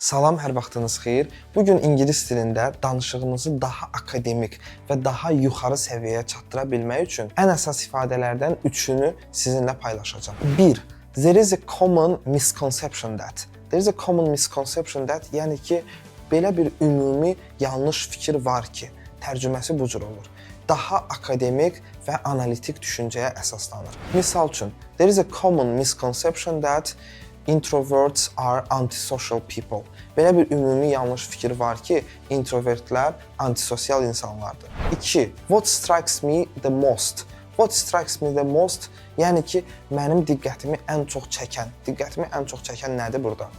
Salam, hər vaxtınız xeyir. Bugün ingilis dilində danışığınızı daha akademik və daha yuxarı səviyyəyə çatdıra bilmək üçün ən əsas ifadələrdən üçünü sizinlə paylaşacağam. 1. There is a common misconception that. There is a common misconception that, yəni ki, belə bir ümumi yanlış fikir var ki, tərcüməsi bu cür olur. Daha akademik və analitik düşüncəyə əsaslanır. Misal üçün, there is a common misconception that introverts are antisocial people. Belə bir ümumi yanlış fikir var ki, introvertlər antisosial insanlardır. 2. What strikes me the most? What strikes me the most? Yəni ki, mənim diqqətimi ən çox çəkən nədir burada?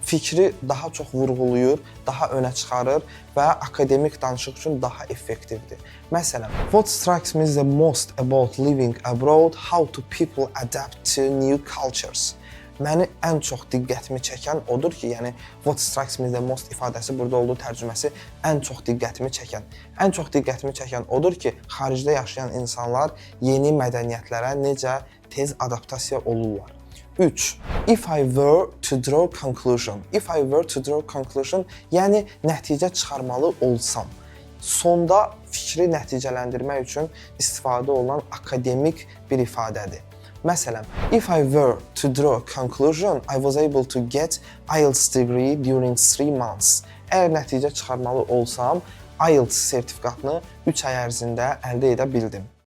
Fikri daha çox vurğulayır, daha önə çıxarır və akademik danışıq üçün daha effektivdir. Məsələn, what strikes me the most about living abroad, how do people adapt to new cultures? Məni ən çox diqqətimi çəkən odur ki, yəni what strikes me the most ifadəsi burada olduğu tərcüməsi ən çox diqqətimi çəkən. Ən çox diqqətimi çəkən odur ki, xaricdə yaşayan insanlar yeni mədəniyyətlərə necə tez adaptasiya olurlar. 3. If I were to draw conclusion. If I were to draw conclusion, yəni nəticə çıxarmalı olsam. Sonda fikri nəticələndirmək üçün istifadə olunan akademik bir ifadədir. Məsələn, if I were to draw a conclusion, I was able to get IELTS degree during 3 months. Əgər nəticə çıxarmalı olsam, IELTS sertifikatını 3 ay ərzində əldə edə bildim.